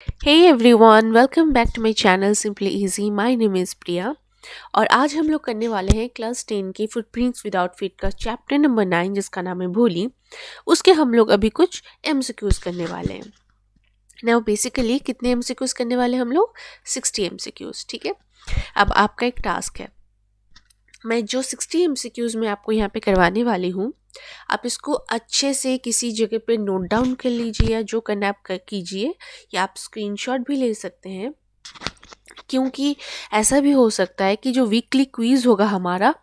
Hey everyone, welcome back to my channel Simply Easy. My name is Priya और आज हम लोग करने वाले हैं क्लास 10 की फुटप्रिंट्स विदाउट फीट का चैप्टर नंबर 9 जिसका नाम है भोली। उसके हम लोग अभी कुछ एमसीक्यूज करने वाले हैं। नाउ बेसिकली कितने एमसीक्यूज करने वाले हैं हम लोग? 60 एमसीक्यूज। ठीक है, अब आपका एक टास्क है। मैं जो 60 एमसीक्यूज में आपको यहाँ पे करवाने वाली हूँ, आप इसको अच्छे से किसी जगह पे नोट डाउन कर लीजिए या जो करना है आप कीजिए, या आप स्क्रीनशॉट भी ले सकते हैं, क्योंकि ऐसा भी हो सकता है कि जो वीकली क्विज होगा हमारा,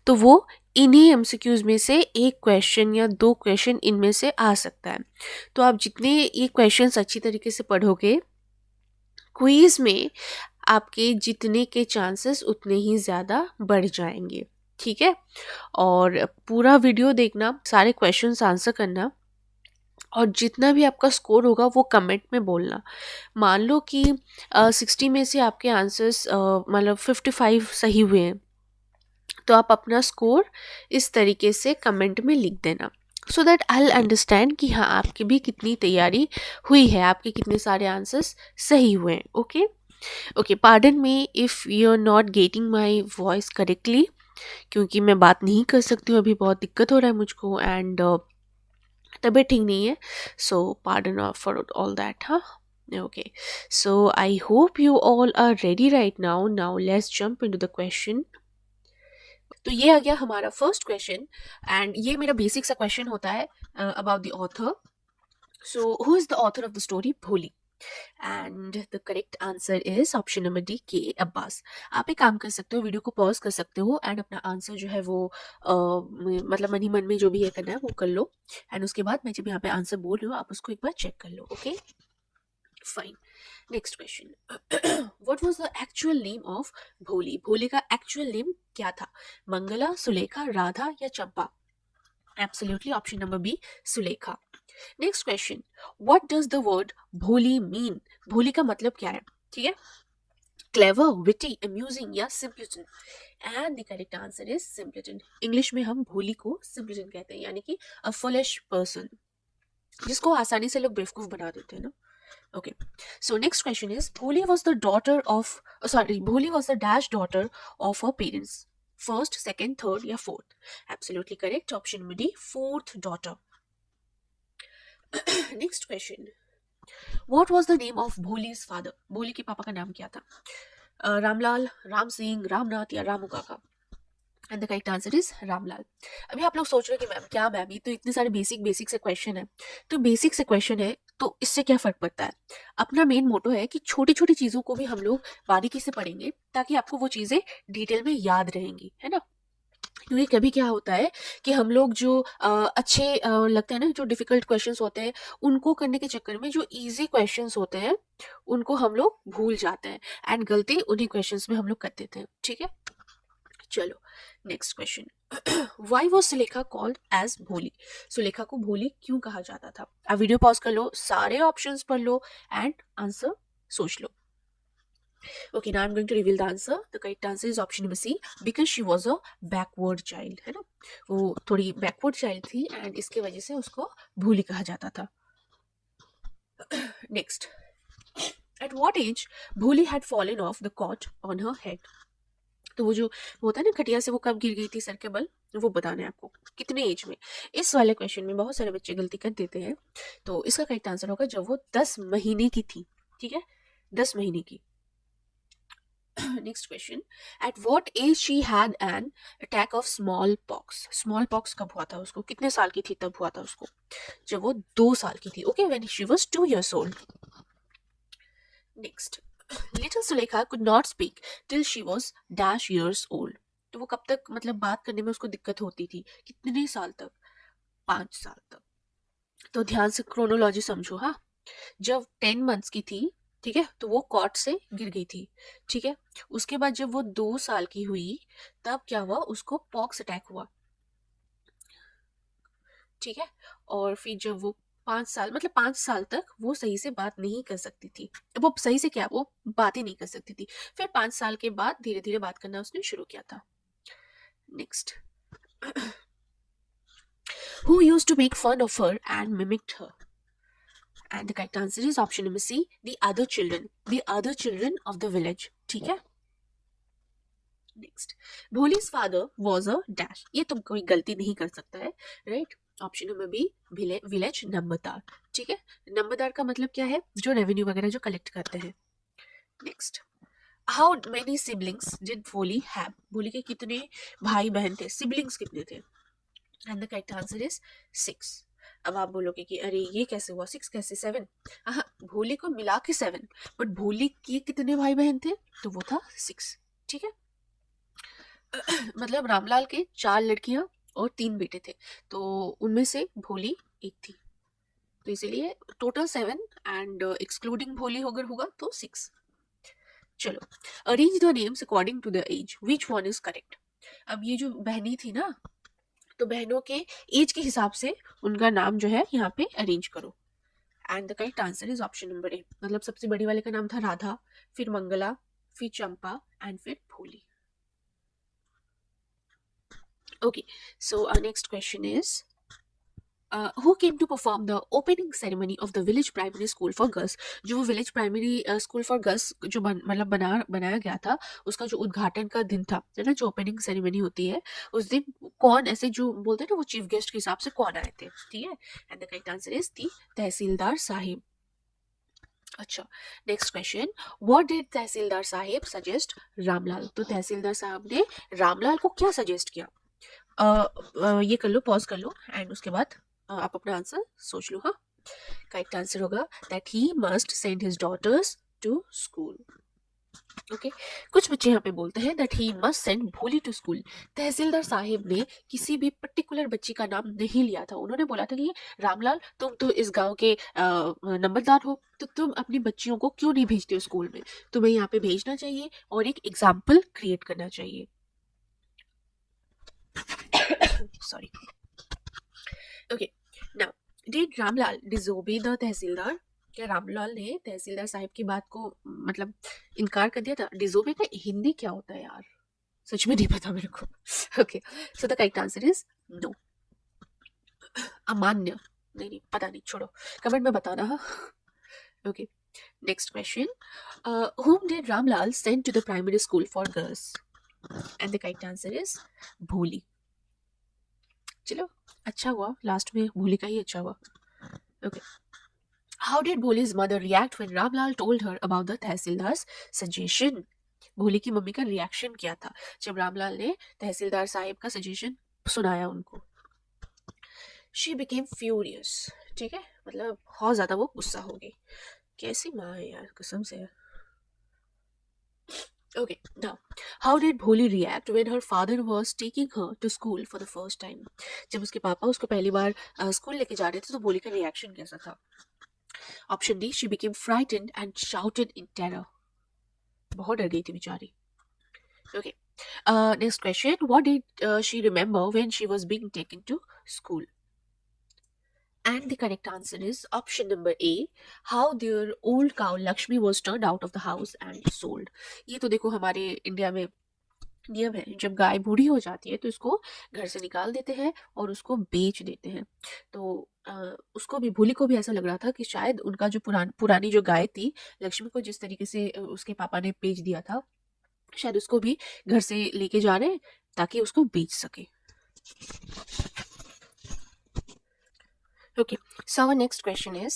तो वो इन्हीं एमसीक्यूज में से एक क्वेश्चन या दो क्वेश्चन इनमें से आ सकता है। तो आप जितने ये क्वेश्चंस अच्छी तरीके से पढ़ोगे, क्विज में आपके जीतने के चांसेस उतने ही ज़्यादा बढ़ जाएंगे। ठीक है, और पूरा वीडियो देखना, सारे क्वेश्चंस आंसर करना, और जितना भी आपका स्कोर होगा वो कमेंट में बोलना। मान लो कि 60 में से आपके आंसर्स मतलब 55 सही हुए हैं, तो आप अपना स्कोर इस तरीके से कमेंट में लिख देना, so that I will understand कि हाँ आपकी भी कितनी तैयारी हुई है, आपके कितने सारे आंसर्स सही हुए हैं। Okay okay, pardon me if you are not getting my voice correctly, क्योंकि मैं बात नहीं कर सकती हूँ, अभी बहुत दिक्कत हो रहा है मुझको, एंड तबीयत ठीक नहीं है। So pardon for all that. हाँ, okay, so I hope you all are ready right now. Now let's jump into the question. तो ये आ गया हमारा फर्स्ट क्वेश्चन, एंड ये मेरा बेसिक सा क्वेश्चन होता है about the author. So who is the author of the story Bholi? And the correct answer is option number D, K Abbas. आप एक काम कर सकते हो, वीडियो को पॉज कर सकते हो, एंड अपना आंसर जो है वो मतलब मन ही मन में जो भी ये करना है वो कर लो, एंड उसके बाद मैं जब यहाँ पे आंसर बोल रही हूँ आप उसको एक बार चेक कर लो। Okay fine, next question. What was the actual name of Bholi? Bholi का एक्चुअल नेम क्या था? मंगला, सुलेखा, राधा या Champa? Absolutely option number B, Sulekha. Next question, what does the word Bholi mean? Bholi का मतलब क्या है? ठीक है, क्लेवर, विटी, अम्यूजिंग या simpleton? And the correct answer is simpleton. English में हम भोली को सिंपलिटन कहते हैं, यानी कि अ फुलिश पर्सन, जिसको आसानी से लोग बेवकूफ बना देते हैं ना। Okay, so next question is Bholi was the daughter of Bholi was the dash daughter of her parents. First, second, third, या fourth? Absolutely correct. Option number D, fourth daughter. Next question. What was the name of Bholi's father? Bholi के पापा का नाम क्या था? रामलाल, राम सिंह, रामनाथ या रामू काका? And the correct answer is Ramlal. अभी आप लोग सोच रहे हो कि मैम क्या, मैम ये तो इतने सारे बेसिक बेसिक से क्वेश्चन है। तो बेसिक से क्वेश्चन है तो इससे क्या फर्क पड़ता है? अपना मेन मोटो है कि छोटी छोटी चीज़ों को भी हम लोग बारीकी से पढ़ेंगे, ताकि आपको वो चीज़ें डिटेल में याद रहेंगी, है ना। क्योंकि कभी क्या होता है कि हम लोग जो अच्छे लगते हैं ना, जो डिफिकल्ट क्वेश्चंस होते हैं, उनको करने के चक्कर में जो इजी क्वेश्चंस होते हैं उनको हम लोग भूल जाते हैं, एंड गलती उन्हीं क्वेश्चंस में हम लोग कर देते हैं। ठीक है, चलो next question. Why was Sulekha called as Bholi? Sulekha को भोली क्यों कहा जाता था? आप वीडियो पॉज कर लो, सारे ऑप्शंस पढ़ लो, एंड आंसर सोच लो। Okay, now I am going to reveal the answer. The correct answer is option number C, because she was a backward child, है ना। वो थोड़ी बैकवर्ड चाइल्ड थी, एंड इसके वजह से उसको भोली कहा जाता था। नेक्स्ट, एट वॉट एज भोली had fallen of the caught on her head? तो वो जो होता है ना खटिया से, वो कब गिर गई थी सर के बल, वो बताना है आपको, कितने एज में। इस वाले क्वेश्चन में बहुत सारे बच्चे गलती कर देते हैं, तो इसका करेक्ट आंसर होगा जब वो 10 महीने की थी। ठीक है, 10 महीने की। Next question, at what age she had an attack of small pox? Small pox कब हुआ था उसको? कितने साल की थी तब हुआ था उसको? जब वो 2 साल की थी। Okay, when she was 2 years old. Next, little Sulekha could not speak till she was dash years old. तो वो कब तक मतलब बात करने में उसको दिक्कत होती थी? कितने साल तक? 5 साल तक। तो ध्यान से क्रोनोलॉजी समझो। हाँ, जब 10 months की थी, ठीक है, तो वो कॉट से गिर गई थी। ठीक है, उसके बाद जब वो 2 साल की हुई, तब क्या हुआ, उसको पॉक्स अटैक हुआ। ठीक है, और फिर जब वो 5 साल, मतलब 5 साल तक वो सही से बात नहीं कर सकती थी। वो सही से क्या, वो बातें नहीं कर सकती थी। फिर 5 साल के बाद धीरे धीरे बात करना उसने शुरू किया था। Next, who use to make fun of her and mimicked her? And the correct answer is option number C, the other children, the other children of the village. ठीक है. Next, Bholi's father was a dash. ये तुम कोई गलती नहीं कर सकता है, right. Option number B, village numberdar. ठीक है. नंबरदार का मतलब क्या है? जो रेवेन्यू वगैरह जो कलेक्ट करते हैं. Next, how many siblings did भोली हैव. भोली के कितने भाई बहन थे? सिबलिंग्स कितने थे? And the correct answer is 6. अब आप बोलोगे कि अरे ये कैसे हुआ, 6 कैसे, 7? हाँ, भोले को मिला के 7, बट भोले के कितने भाई बहन थे? तो वो था 6. ठीक है. मतलब रामलाल के 4 लड़कियां और 3 बेटे थे, तो उनमें से भोली एक थी, तो इसीलिए टोटल 7 एंड एक्सक्लूडिंग भोली अगर होगा तो 6. चलो, arrange the names according to the age, which one is correct. अब ये जो बहनी थी ना, तो बहनों के एज के हिसाब से उनका नाम जो है यहाँ पे अरेंज करो. And the correct answer is option number ए. मतलब सबसे बड़ी वाले का नाम था राधा, फिर मंगला, फिर चंपा एंड फिर भोली. Okay, so our next question is, who came to perform the opening ceremony of the village primary school for girls. जो village primary school for girls जो मतलब बनाया गया था, उसका जो उद्घाटन का दिन था, है ना, जो ओपनिंग सेरेमनी होती है, उस दिन कौन ऐसे जो बोलते हैं ना वो चीफ गेस्ट के हिसाब से कौन आए थे. ठीक है. And the correct answer is the tehsildar sahib. अच्छा, next question, what did tehsildar sahib suggest Ramlal. तो तहसीलदार साहब ने रामलाल को क्या सजेस्ट किया? ये कर लो, पॉज कर लो, एंड उसके बाद आप अपना आंसर सोच लो. हाँ, करेक्ट आंसर होगा that he must send his daughters to school. Okay, कुछ बच्चे यहाँ पे बोलते हैं that he must send Bholi to school. Tehsildar साहिब ने किसी भी पर्टिकुलर बच्ची का नाम नहीं लिया था. उन्होंने बोला था कि रामलाल, तुम तो इस गांव के नंबरदार हो, तो तुम अपनी बच्चियों को क्यों नहीं भेजते हो स्कूल में? तुम्हें यहाँ पे भेजना चाहिए और एक एग्जाम्पल क्रिएट करना चाहिए. Sorry. Okay, now, did Ramlal disobey the तहसीलदार. क्या रामलाल ने तहसीलदार साहिब की बात को मतलब इनकार कर दिया था? डिजोबे का हिंदी क्या होता है यार, सच में नहीं पता मेरे को. Okay, so the correct answer is no. अमान्य, नहीं पता नहीं, छोड़ो, कमेंट में बताना. Okay, next question, whom did Ramlal send to the primary school for girls. And the correct answer is Bholi. चलो, अच्छा हुआ लास्ट में भोली का ही अच्छा हुआ. Okay, how did Bholi's mother react when Ramlal told her about the tehsildar's suggestion. Bholi की मम्मी का रिएक्शन क्या था जब रामलाल ने तहसीलदार साहिब का सजेशन सुनाया उनको? She became furious. ठीक है, मतलब बहुत ज्यादा वो गुस्सा हो गई. कैसी माँ है यार, कसम से. Okay, now, how did Bholi react when her father was taking her to school for the first time? जब उसके पापा उसको पहली बार स्कूल लेके जा रहे थे, तो भोली का रिएक्शन कैसा था? Option D, she became frightened and shouted in terror. बहुत डर गई थी बेचारी. Okay, next question, what did she remember when she was being taken to school? And the correct answer is option number A, how their old cow Lakshmi was turned out of the house and sold. ये तो देखो हमारे India में नियम है, जब गाय बूढ़ी हो जाती है तो इसको घर से निकाल देते हैं और उसको बेच देते हैं. तो उसको भी, भोली को भी ऐसा लग रहा था कि शायद उनका जो पुरानी जो गाय थी, लक्ष्मी को जिस तरीके से उसके पापा ने बेच दिया था, शायद उसको भी घर से लेके जा रहे हैं ताकि उसको बेच सके. Okay, so our next question is,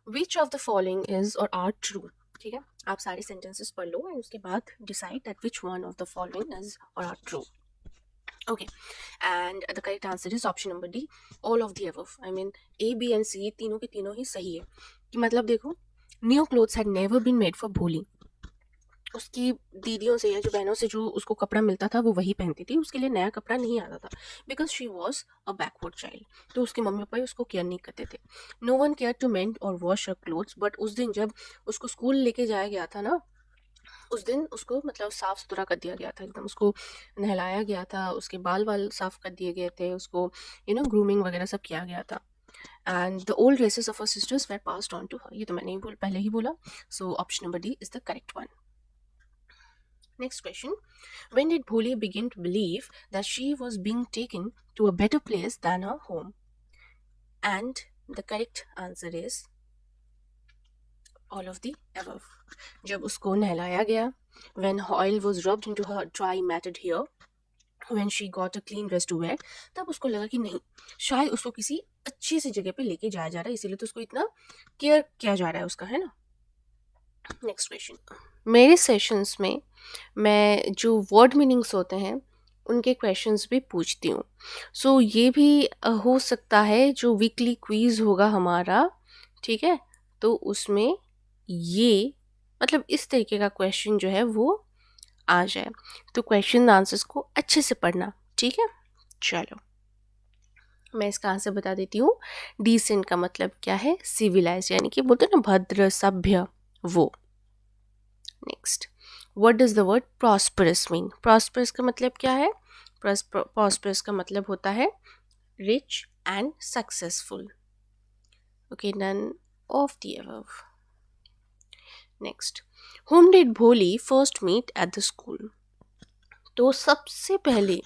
which of the following is or are true. ठीक है, आप सारे sentences पढ़ लो और उसके बाद decide that which one of the following is or are true. Okay, and the correct answer is option number D, all of the above. I mean A, B and C तीनों के तीनों ही सही है. कि मतलब देखो, new clothes had never been made for भोली. उसकी दीदियों से या जो बहनों से जो उसको कपड़ा मिलता था वो वही पहनती थी, उसके लिए नया कपड़ा नहीं आता था, because she was a backward child. तो उसके मम्मी पापा उसको केयर नहीं करते थे. No one care to mend और वॉश हर क्लोथ्स. बट उस दिन जब उसको स्कूल लेके जाया गया था ना, उस दिन उसको मतलब साफ सुथरा कर दिया गया था, एकदम उसको नहलाया गया था, उसके बाल साफ कर दिए गए थे, उसको ग्रूमिंग वगैरह सब किया गया था. And the old dresses of her sisters were passed on to her. ये तो मैंने पहले ही बोला. So option number D is the correct one. Next question, when did Bholi begin to believe that she was being taken to a better place than her home? And the correct answer is all of the above. जब उसको नहलाया गया, when oil was rubbed into her dry matted hair, when she got a clean dress to wear, तब उसको लगा कि नहीं, शायद उसको किसी अच्छी सी जगह पे लेके जाया जा रहा है, इसीलिए तो उसको इतना केयर किया जा रहा है उसका, है ना. Next question. मेरे सेशंस में मैं जो वर्ड मीनिंग्स होते हैं उनके क्वेश्चंस भी पूछती हूँ. सो ये भी हो सकता है जो वीकली क्विज होगा हमारा, ठीक है, तो उसमें ये मतलब इस तरीके का क्वेश्चन जो है वो आ जाए. तो क्वेश्चन आंसर्स को अच्छे से पढ़ना, ठीक है. चलो मैं इसका आंसर बता देती हूँ. डिसेंट का मतलब क्या है? सिविलाइज, यानी कि बोलते हैं ना भद्र सभ्य, वो. Next, what does the word prosperous mean? Prosperous का मतलब क्या है? प्रॉस्परस का मतलब होता है rich and successful. Okay, none of the above. Next, whom did Bholi first meet at the school? तो सबसे पहले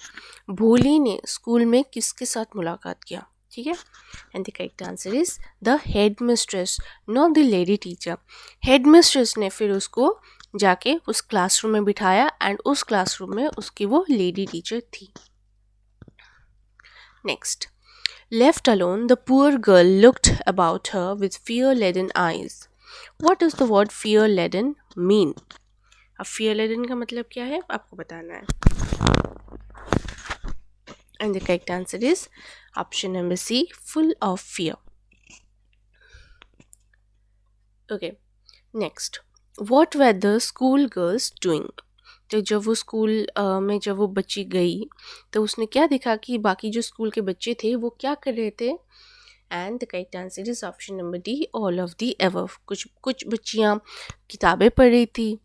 भोली ने स्कूल में किसके साथ मुलाकात किया? ठीक है, and the correct answer is the head mistress, not the lady teacher. Head mistress ने फिर उसको जाके उस क्लासरूम में बिठाया एंड उस क्लासरूम में उसकी वो लेडी टीचर थी. Next, left alone the poor girl looked about her with fear laden eyes. What does the word fear laden mean? अब fear laden का मतलब क्या है आपको बताना है. And the correct answer is option number C, full of fear. Okay, next, what were the school girls doing? तो जब वो स्कूल में जब वो बच्ची गई तो उसने क्या देखा कि बाकी जो स्कूल के बच्चे थे वो क्या कर रहे थे. And the correct answer is option number D, all of the above. कुछ बच्चियाँ किताबें पढ़ रही थी,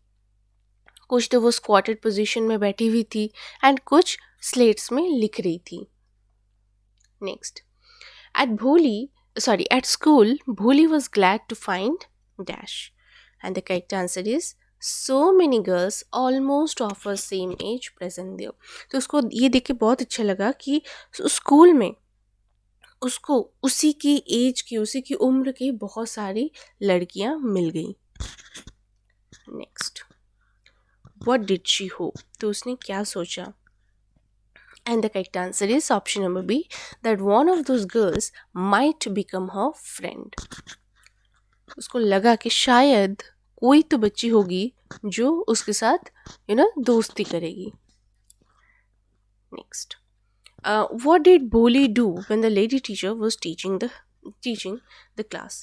कुछ तो वो स्क्वाटेड पोजीशन में बैठी हुई थी एंड कुछ स्लेट्स में लिख रही थी. Next, at school, Bholi was glad to find dash. And the correct answer is so many girls almost of her same age present there. तो उसको ये देख के बहुत अच्छा लगा कि स्कूल में उसको उसी की एज की, उसी की उम्र की बहुत सारी लड़कियां मिल गई. Next, what did she hope? तो उसने क्या सोचा? And the correct answer is option number B, that one of those girls might become her friend. उसको लगा कि शायद कोई तो बच्ची होगी जो उसके साथ दोस्ती करेगी. Next, what did Bholi do when the lady teacher was teaching the class?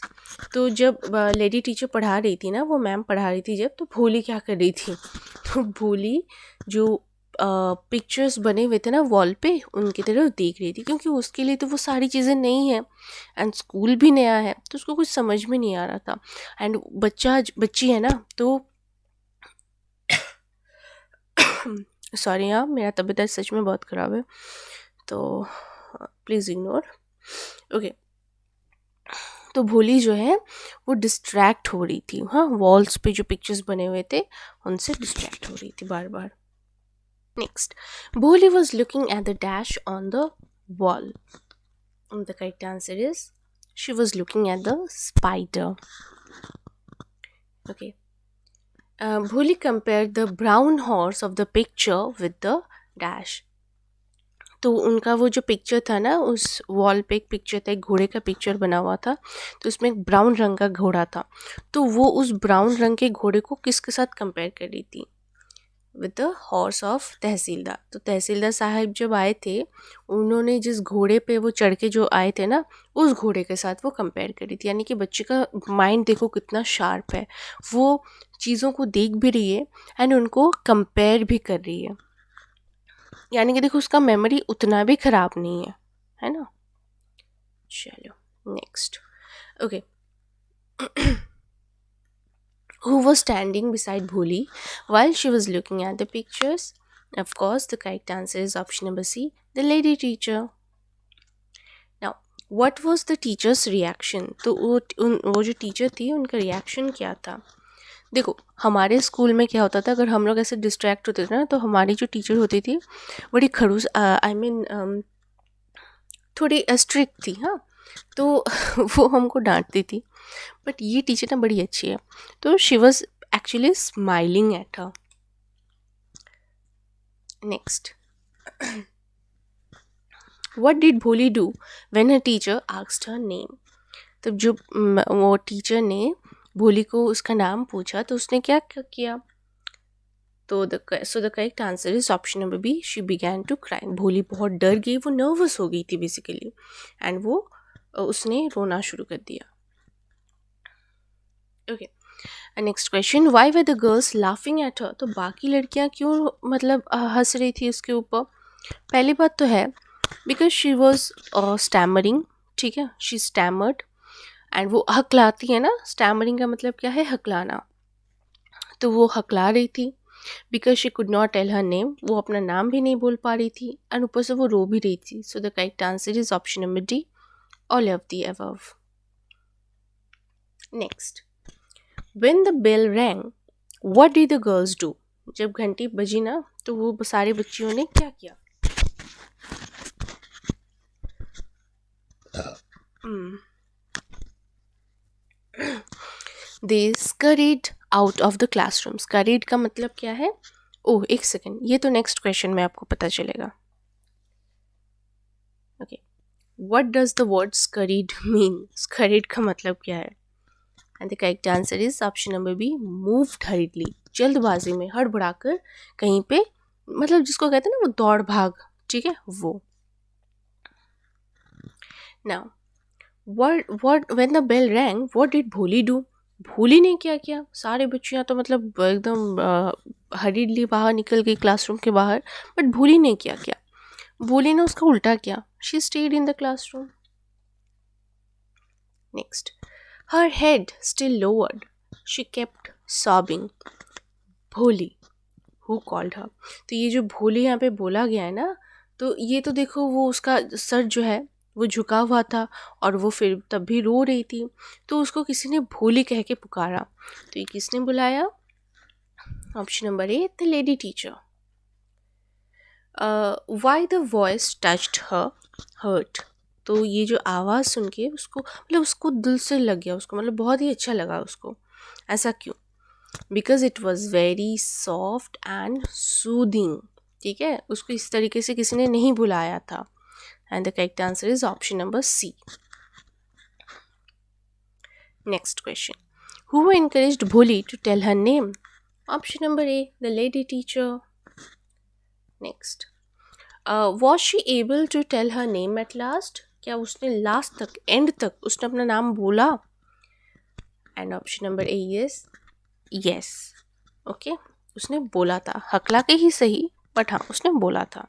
तो जब लेडी टीचर पढ़ा रही थी ना, वो मैम पढ़ा रही थी जब, तो भोली क्या कर रही थी? तो भोली जो पिक्चर्स बने हुए थे ना वॉल पे, उनकी तरफ देख रही थी, क्योंकि उसके लिए तो वो सारी चीज़ें नई हैं एंड स्कूल भी नया है, तो उसको कुछ समझ में नहीं आ रहा था. एंड बच्ची है ना, तो सॉरी हाँ, मेरा तबीयत आज सच में बहुत ख़राब है, तो प्लीज़ इग्नोर. ओके, तो भोली जो है वो डिस्ट्रैक्ट हो रही थी. हाँ, वॉल्स पे जो पिक्चर्स बने हुए थे उनसे डिस्ट्रैक्ट हो रही थी बार बार. Next, Bholi was looking at the dash on the wall. And the correct answer is she was looking at the spider. Okay. Bholi compared the brown horse of the picture with the dash. तो उनका वो जो picture था ना, उस wall पे एक picture था, एक घोड़े का पिक्चर बना हुआ था, तो उसमें एक ब्राउन रंग का घोड़ा था, तो वो उस ब्राउन रंग के घोड़े को किसके साथ कंपेयर कर रही थी? विद द हॉर्स ऑफ तहसीलदार. तो तहसीलदार साहब जब आए थे, उन्होंने जिस घोड़े पे वो चढ़ के जो आए थे ना, उस घोड़े के साथ वो कंपेयर करी थी. यानी कि बच्चे का माइंड देखो कितना शार्प है, वो चीज़ों को देख भी रही है एंड उनको कंपेयर भी कर रही है. यानी कि देखो उसका मेमोरी उतना भी ख़राब नहीं है ना. चलो next. Okay, who was standing beside Bholi while she was looking at the pictures? Of course, the correct answer is option number C, the lady teacher. Now, what was the teacher's reaction? तो वो जो teacher थी उनका reaction क्या था? देखो हमारे school में क्या होता था, अगर हम लोग ऐसे डिस्ट्रैक्ट होते थे ना, तो हमारी जो टीचर होती थी बड़ी खड़ूस, थोड़ी स्ट्रिक्ट थी. हाँ, तो वो हमको डांटती थी, बट ये टीचर ना बड़ी अच्छी है, तो she was actually smiling at her. Next, what did भोली do when her teacher asked her name? तब जो वो टीचर ने भोली को उसका नाम पूछा तो उसने क्या किया? तो the correct answer is option number B, she began to cry. Bholi बहुत डर गई, वो नर्वस हो गई थी बेसिकली, एंड वो उसने रोना शुरू कर दिया. Okay, next question, why were the girls laughing at her? तो बाकी लड़कियां क्यों मतलब हंस रही थी उसके ऊपर? पहली बात तो है बिकॉज शी वॉज स्टैमरिंग. ठीक है, शी स्टैमर्ड, एंड वो हकलाती है ना, स्टैमरिंग का मतलब क्या है? हकलाना. तो वो हकला रही थी because she could not tell her name, वो अपना नाम भी नहीं बोल पा रही थी, एंड ऊपर से वो रो भी रही थी. So the correct answer is option number D, all of the above. Next, when the bell rang what did the girls do? जब घंटी बजी ना तो वो सारे बच्चियों ने क्या किया? दे स्करीड आउट ऑफ द क्लासरूम. स्करीड का मतलब क्या है? ओह एक सेकेंड, ये तो नेक्स्ट क्वेश्चन में आपको पता चलेगा. Okay, what does the word scurried mean? Scurried का मतलब क्या है? And the correct answer is option number B, moved hurriedly. जल्दबाजी में, हड़बड़ाकर कहीं पे, मतलब जिसको कहते हैं ना वो दौड़ भाग. ठीक है, वो. Now, what when the bell rang what did भोली do? भोली ने क्या किया? सारे बच्चियां तो मतलब एकदम हरीडली बाहर निकल गई क्लासरूम के बाहर, बट भोली ने क्या किया? भोली ने उसका उल्टा किया. She stayed in the classroom. Next, her head still lowered she kept sobbing. भोली, हु कॉल्ड हर? तो ये जो भोली यहाँ पे बोला गया है ना, तो ये तो देखो वो उसका सर जो है वो झुका हुआ था, और वो फिर तब भी रो रही थी, तो उसको किसी ने भोली कह के पुकारा. तो ये किसने बुलाया? Option number A, the lady teacher. Why the voice touched her heart? तो ये जो आवाज़ सुन के उसको मतलब उसको दिल से लग गया, उसको मतलब बहुत ही अच्छा लगा उसको. ऐसा क्यों? Because it was very soft and soothing. ठीक है, उसको इस तरीके से किसी ने नहीं बुलाया था, and the correct answer is option number C. Next question, who encouraged Bholi to tell her name? Option number A, the lady teacher. Next, was she able to tell her name at last? क्या उसने last तक, and तक उसने अपना नाम बोला? And option number A is yes. Okay, उसने बोला था, हकला के ही सही, बट हाँ उसने बोला था.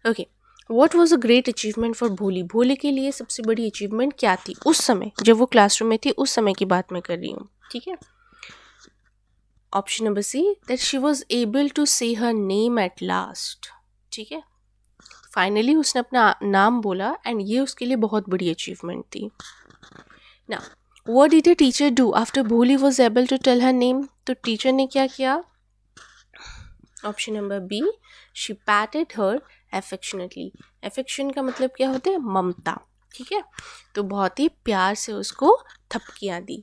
Okay, what was a great achievement for भोली? भोली के लिए सबसे बड़ी अचीवमेंट क्या थी उस समय जब वो क्लासरूम में थी? उस समय की बात मैं कर रही हूँ. ठीक है, option number C, that she was able to say her name at last. ठीक है, फाइनली उसने अपना नाम बोला, एंड ये उसके लिए बहुत बड़ी अचीवमेंट थी. ना, what did a teacher do after भोली was able to tell her name? तो टीचर ने क्या किया? Option number B, she patted her affectionately. Affection का मतलब क्या होता है? ममता. ठीक है, तो बहुत ही प्यार से उसको थपकियाँ दी.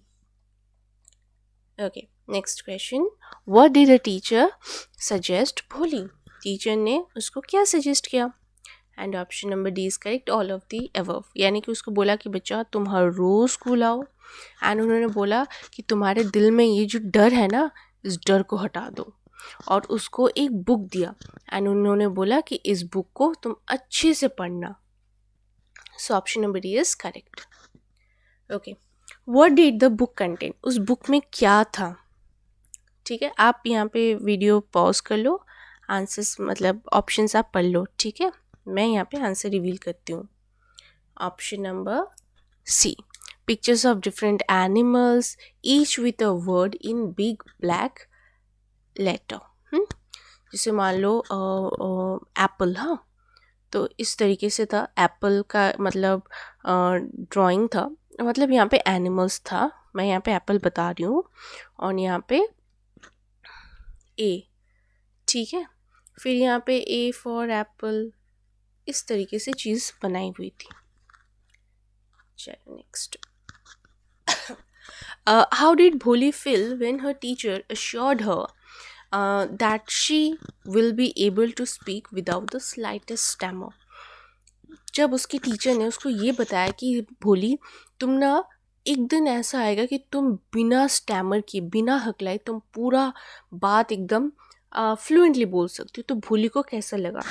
Okay, next question, what did a teacher suggest Bholi? Teacher ने उसको क्या सजेस्ट किया? And option number D is correct, all of the above. यानी कि उसको बोला कि बच्चा तुम हर रोज़ स्कूल आओ, एंड उन्होंने बोला कि तुम्हारे दिल में ये जो डर है ना, इस डर को हटा दो, और उसको एक बुक दिया, एंड उन्होंने बोला कि इस बुक को तुम अच्छे से पढ़ना. सो option number D is correct. Okay, what did the book contain? उस बुक में क्या था? ठीक है, आप यहाँ पे वीडियो पॉज कर लो, आंसर्स मतलब ऑप्शंस आप पढ़ लो. ठीक है, मैं यहाँ पे आंसर रिवील करती हूँ. Option number C, pictures of different animals each with a word in big black letter. जैसे मान लो एप्पल. हाँ, तो इस तरीके से था, एप्पल का मतलब ड्राइंग था, मतलब यहाँ पे एनिमल्स था. मैं यहाँ पे एप्पल बता रही हूँ, और यहाँ पे ए. ठीक है, फिर यहाँ पे ए फॉर एप्पल, इस तरीके से चीज़ बनाई हुई थी. चलो next. How did Bholi feel when her teacher assured her that she will be able to speak without the slightest stammer? जब उसकी टीचर ने उसको ये बताया कि भोली, तुम ना एक दिन ऐसा आएगा कि तुम बिना स्टैमर किए, बिना हकलाए तुम पूरा बात एकदम फ्लुएंटली बोल सकती हो, तो भोली को कैसा लगा?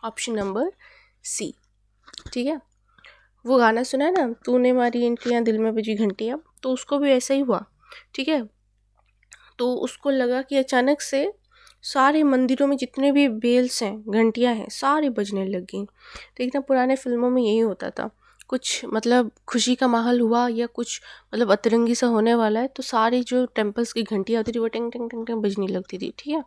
Option number C. ठीक है, वो गाना सुना है ना, तूने मारी एंट्रियाँ दिल में बजी घंटियाँ, तो उसको भी ऐसा ही हुआ. ठीक है, तो उसको लगा कि अचानक से सारे मंदिरों में जितने भी बेल्स हैं, घंटियाँ हैं, सारी बजने लग गई. देखना पुराने फिल्मों में यही होता था, कुछ मतलब खुशी का माहौल हुआ या कुछ मतलब अतरंगी सा होने वाला है, तो सारी जो टेम्पल्स की घंटियाँ होती थी वो टिंग टिंग टिंग टिंग बजने लगती थी. ठीक है,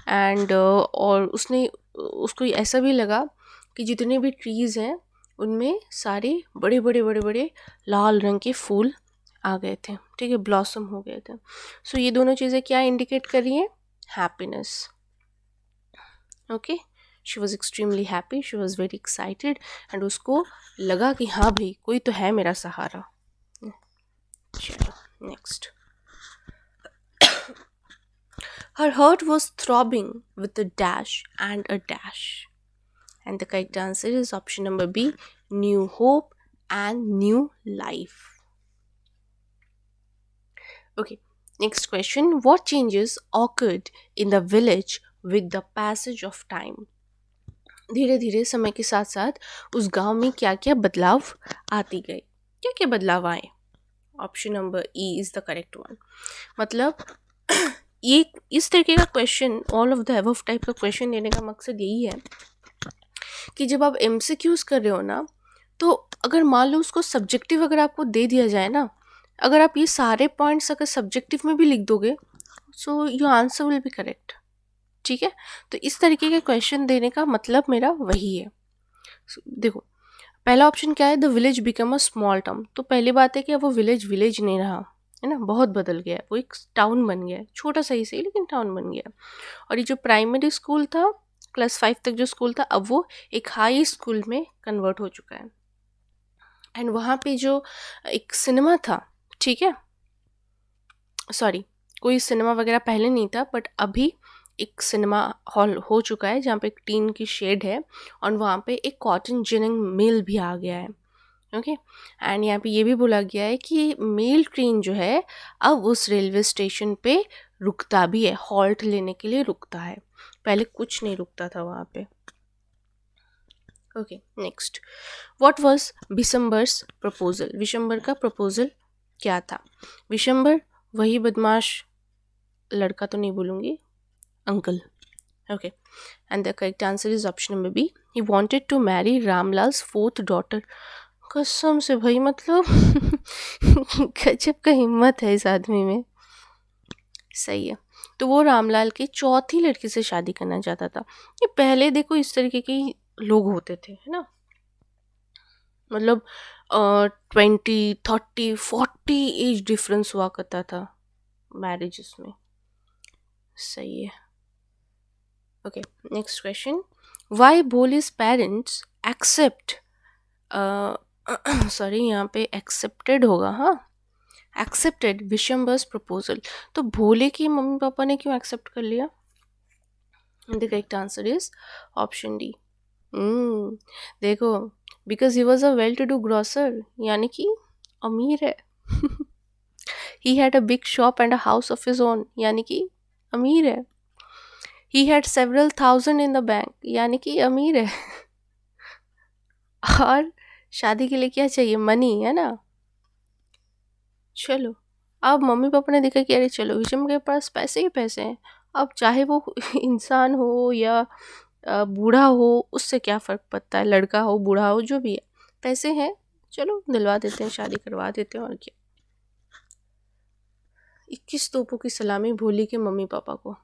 एंड और उसको ऐसा भी लगा कि जितने भी ट्रीज़ हैं उनमें सारे बड़े बड़े बड़े बड़े लाल रंग के फूल आ गए थे. ठीक है, ब्लॉसम हो गए थे. सो ये दोनों चीज़ें क्या इंडिकेट कर रही हैं? Happiness. Okay, she was extremely happy, she was very excited, and उसको लगा कि हाँ भाई कोई तो है मेरा सहारा. चलो next. Her heart was throbbing with a dash and a dash. And the correct answer is option number B, new hope and new life. Okay, next question. What changes occurred in the village with the passage of time? धीरे धीरे समय के साथ साथ उस गांव में क्या क्या बदलाव आती गए, क्या क्या बदलाव आए? Option number E is the correct one. मतलब ये इस तरीके का question, all of the above type का क्वेश्चन देने का मकसद यही है कि जब आप एमसीक्यूज कर रहे हो ना, तो अगर मान लो उसको सब्जेक्टिव अगर आपको दे दिया जाए ना, अगर आप ये सारे पॉइंट्स अगर सब्जेक्टिव में भी लिख दोगे, so your answer will be correct. ठीक है, तो इस तरीके के क्वेश्चन देने का मतलब मेरा वही है. देखो पहला ऑप्शन क्या है, the village become a small town. तो पहली बात है कि अब वो विलेज विलेज नहीं रहा है ना, बहुत बदल गया है, वो एक टाउन बन गया है, छोटा सा ही सही लेकिन टाउन बन गया. और ये जो प्राइमरी स्कूल था, क्लास 5 तक जो स्कूल था, अब वो एक हाई स्कूल में कन्वर्ट हो चुका है. एंड वहाँ पे जो एक सिनेमा था, ठीक है, सॉरी कोई सिनेमा वगैरह पहले नहीं था, बट अभी एक सिनेमा हॉल हो चुका है जहाँ पे एक टीन की शेड है, और वहाँ पे एक कॉटन जिनिंग मिल भी आ गया है. ओके, एंड यहाँ पे ये भी बोला गया है कि मेल ट्रेन जो है अब उस रेलवे स्टेशन पे रुकता भी है, हॉल्ट लेने के लिए रुकता है, पहले कुछ नहीं रुकता था वहाँ पे. Okay next. What was Bishamber's proposal? Bishamber का प्रपोजल क्या था? विशंबर वही बदमाश लड़का, तो नहीं बोलूँगी, uncle. Okay, and the correct answer is option number B, he wanted to marry Ramlal's 4th daughter. कसम से भाई, मतलब गजब का हिम्मत है इस आदमी में. सही है, तो वो रामलाल की चौथी लड़की से शादी करना चाहता था. ये पहले देखो इस तरीके के लोग होते थे, है ना, मतलब 20, 30, 40 एज डिफरेंस हुआ करता था मैरिजेस में. सही है. Okay next question. Why Bholi's parents accept, sorry यहाँ पे एक्सेप्टेड होगा, हाँ, एक्सेप्टेड विशंबर्स प्रपोजल. तो भोले की मम्मी पापा ने क्यों एक्सेप्ट कर लिया? The correct answer is option D. देखो, because he was a well to do grocer, यानी कि अमीर है. He had a big shop and a house of his own, यानी कि अमीर है. He had several thousand in the bank, यानी कि अमीर है. और शादी के लिए क्या चाहिए? मनी, है ना. चलो, अब मम्मी पापा ने देखा कि अरे चलो विषम के पास पैसे ही पैसे हैं, अब चाहे वो इंसान हो या बूढ़ा हो, उससे क्या फ़र्क पड़ता है, लड़का हो बूढ़ा हो जो भी है, पैसे हैं, चलो दिलवा देते हैं, शादी करवा देते हैं, और क्या. 21 तोपों की सलामी भोली के मम्मी पापा को.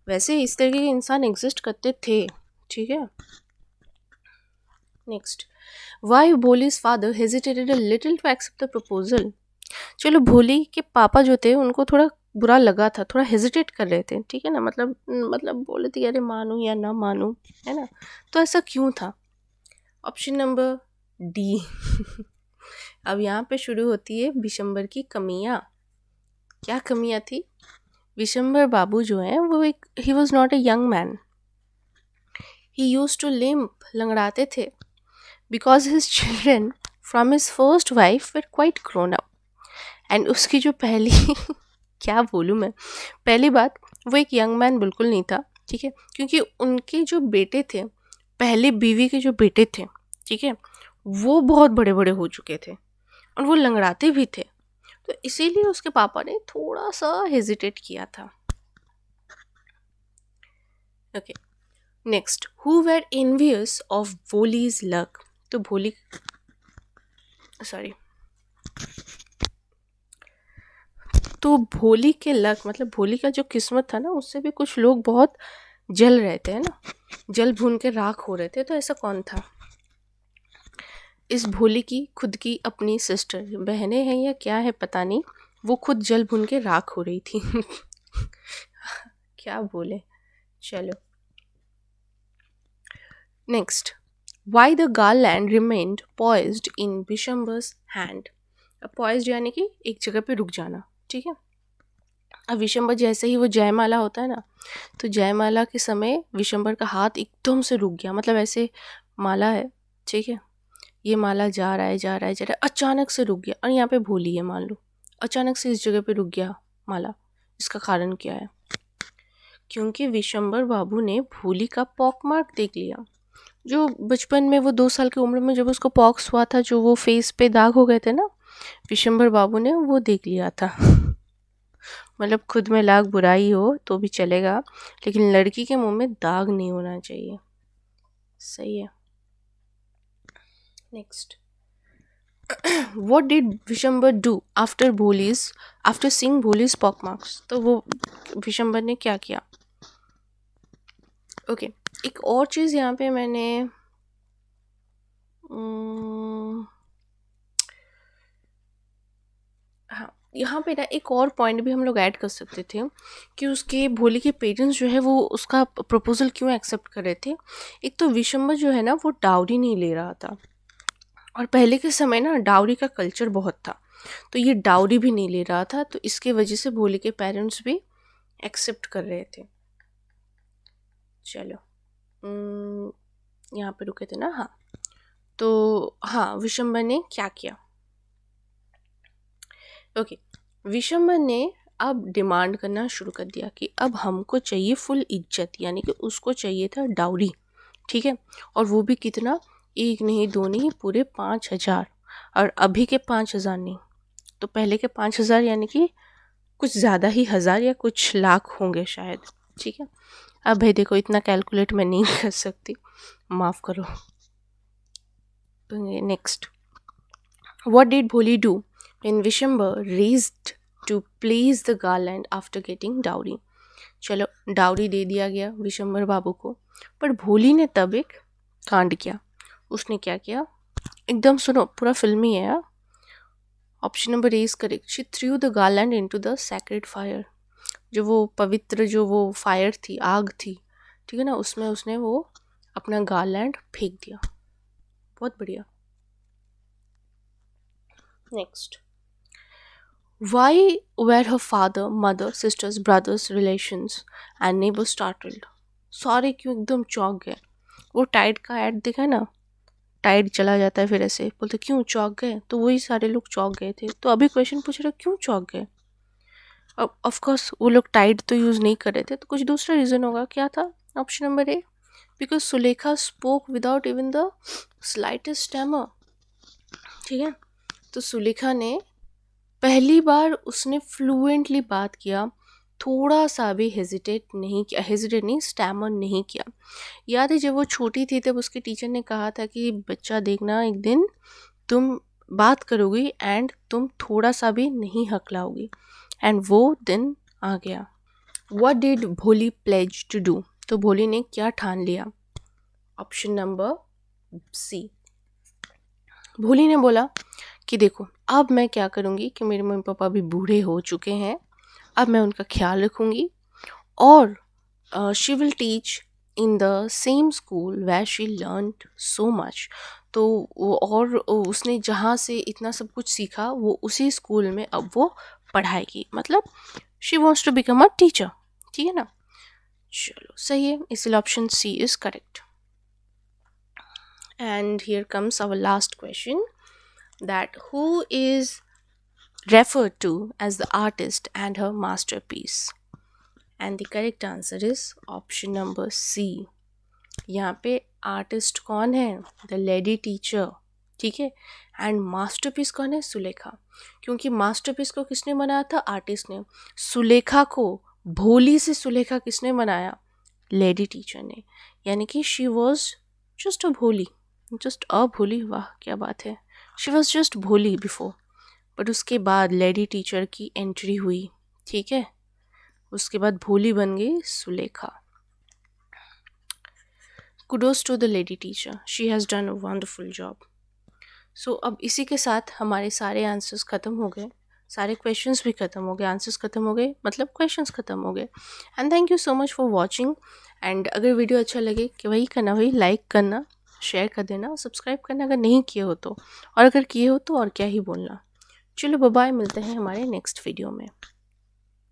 वैसे इस तरीके के इंसान एग्जिस्ट करते थे. ठीक है, next. Why Bholi's father hesitated a little to accept the proposal? चलो, भोली के पापा जो थे उनको थोड़ा बुरा लगा था, थोड़ा हेजिटेट कर रहे थे, ठीक है ना, मतलब बोल रहे थे अरे मानूं या ना मानूं, है ना. तो ऐसा क्यों था? Option number D. अब यहाँ पे शुरू होती है विशंबर की कमियाँ। क्या कमियाँ थी? विशंबर बाबू जो है वो एक he was not a young man, he use to limp, लंगड़ाते थे, because his children from his first wife were quite grown up. एंड उसकी जो पहली क्या बोलूँ मैं, पहली बात, वो एक यंग मैन बिल्कुल नहीं था, ठीक है, क्योंकि उनके जो बेटे थे, पहले बीवी के जो बेटे थे, ठीक है, वो बहुत बड़े बड़े हो चुके थे और वो लंगड़ाते भी थे, तो इसीलिए उसके पापा ने थोड़ा सा हेजिटेट किया था। Okay, next, who were envious of Bholi's luck. तो भोली, सॉरी, तो भोली के लक मतलब भोली का जो किस्मत था ना, उससे भी कुछ लोग बहुत जल रहे थे, है ना, जल भून के राख हो रहे थे। तो ऐसा कौन था? इस भोली की खुद की अपनी सिस्टर, बहनें हैं या क्या है पता नहीं, वो खुद जल भून के राख हो रही थी। क्या बोले, चलो next, why the garland remained poised in Bishamber's hand. अब poised यानी कि एक जगह पे रुक जाना, ठीक है। अब विशंबर जैसे ही वो जयमाला होता है ना, तो जयमाला के समय विशंबर का हाथ एकदम से रुक गया, मतलब ऐसे माला है, ठीक है, ये माला जा रहा है जा रहा है जा रहा है, अचानक से रुक गया। और यहाँ पे भोली है, मान लो अचानक से इस जगह पे रुक गया माला, इसका कारण क्या है? क्योंकि विशंबर बाबू ने भोली का पॉक मार्क देख लिया। जो बचपन में, वो 2 साल की उम्र में जब उसको पॉक्स हुआ था, जो वो फेस पे दाग हो गए थे ना, विशंबर बाबू ने वो देख लिया था। मतलब खुद में लाख बुराई हो तो भी चलेगा, लेकिन लड़की के मुंह में दाग नहीं होना चाहिए। सही है। Next, what did Vishambar do after seeing Bholi's pock marks. तो वो विशंबर ने क्या किया? ओके, एक और चीज़ यहाँ पे मैंने हाँ, यहाँ पे ना एक और पॉइंट भी हम लोग ऐड कर सकते थे कि उसके भोली के पेरेंट्स जो है वो उसका प्रपोजल क्यों एक्सेप्ट कर रहे थे। एक तो विशंबर जो है ना, वो डाउरी नहीं ले रहा था, और पहले के समय ना डाउरी का कल्चर बहुत था, तो ये डाउरी भी नहीं ले रहा था, तो इसके वजह से भोली के पेरेंट्स भी एक्सेप्ट कर रहे थे। चलो यहाँ पे रुके थे ना, हाँ, तो हाँ, विशंबर ने क्या किया? ओके, विशंबर ने अब डिमांड करना शुरू कर दिया कि अब हमको चाहिए फुल इज्जत, यानी कि उसको चाहिए था डाउरी, ठीक है, और वो भी कितना, एक नहीं दो नहीं, पूरे 5,000। और अभी के 5,000 नहीं, तो पहले के 5,000 यानी कि कुछ ज़्यादा ही हज़ार या कुछ लाख होंगे शायद, ठीक है। अब भाई देखो, इतना कैलकुलेट मैं नहीं कर सकती, माफ़ करो। नेक्स्ट, व्हाट डिड भोली do when Vishamba raised to please the garland after getting dowry। चलो, डाउरी दे दिया गया विशंबर बाबू को, पर भोली ने तब एक कांड किया। उसने क्या किया? एकदम सुनो, पूरा फिल्मी है यार। Option number A is correct, she threw the garland into the sacred fire। जो वो पवित्र, जो वो फायर थी, आग थी, ठीक है ना, उसमें उसने वो अपना garland फेंक दिया। बहुत बढ़िया। Next, Why were her father, mother, sisters, brothers, relations and neighbors startled? सारे क्यों एकदम चौंक गए? वो टाइड का ऐड देखा ना, टाइड चला जाता है, फिर ऐसे बोलते क्यों चौंक गए, तो वही सारे लोग चौंक गए थे। तो अभी क्वेश्चन पूछ रहे क्यों चौंक गए? अब ऑफ कोर्स वो लोग टाइड तो यूज़ नहीं कर रहे थे, तो कुछ दूसरा रीज़न होगा। क्या था? Option number A, because Sulekha spoke without even the slightest stammer, ठीक है। तो सुलेखा ने पहली बार उसने फ्लुएंटली बात किया, थोड़ा सा भी हेजिटेट नहीं, स्टैमर नहीं किया। याद है जब वो छोटी थी तब उसके टीचर ने कहा था कि बच्चा देखना, एक दिन तुम बात करोगी एंड तुम थोड़ा सा भी नहीं हकलाओगी, एंड वो दिन आ गया। व्हाट डिड भोली प्लेज टू डू। तो भोली ने क्या ठान लिया? ऑप्शन नंबर सी, भोली ने बोला कि देखो, अब मैं क्या करूँगी कि मेरे मम्मी पापा भी बूढ़े हो चुके हैं, अब मैं उनका ख्याल रखूँगी, और she will teach in the same school where she learned so much. तो और उसने जहाँ से इतना सब कुछ सीखा वो उसी स्कूल में अब वो पढ़ाएगी, मतलब she wants to become a teacher. ठीक है ना। चलो सही है, इसलिए option C is correct. And here comes our last question, that who is referred to as the artist and her masterpiece? And the correct answer is option number C. यहाँ पे artist कौन है? The lady teacher. ठीक है। And masterpiece कौन है? सुलेखा। क्योंकि masterpiece को किसने बनाया था? आर्टिस्ट ने। सुलेखा को, भोली से सुलेखा किसने बनाया? लेडी टीचर ने। यानी कि शी वॉज जस्ट अ भोली, जस्ट अ भोली। वाह क्या बात है, शी वॉज जस्ट भोली बिफोर, बट उसके बाद लेडी टीचर की एंट्री हुई। ठीक है। उसके बाद भोली बन गई Sulekha. Kudos to the lady teacher, she has done a wonderful job. So अब इसी के साथ हमारे सारे आंसर्स ख़त्म हो गए, सारे क्वेश्चंस भी ख़त्म हो गए, आंसर्स ख़त्म हो गए, मतलब क्वेश्चंस ख़त्म हो गए। And thank you so much for watching. And अगर वीडियो अच्छा लगे कि वही करना, वही लाइक करना, शेयर कर देना और सब्सक्राइब करना अगर नहीं किए हो तो, और अगर किए हो तो और क्या ही बोलना। चलो बाय बाय, मिलते हैं हमारे नेक्स्ट वीडियो में।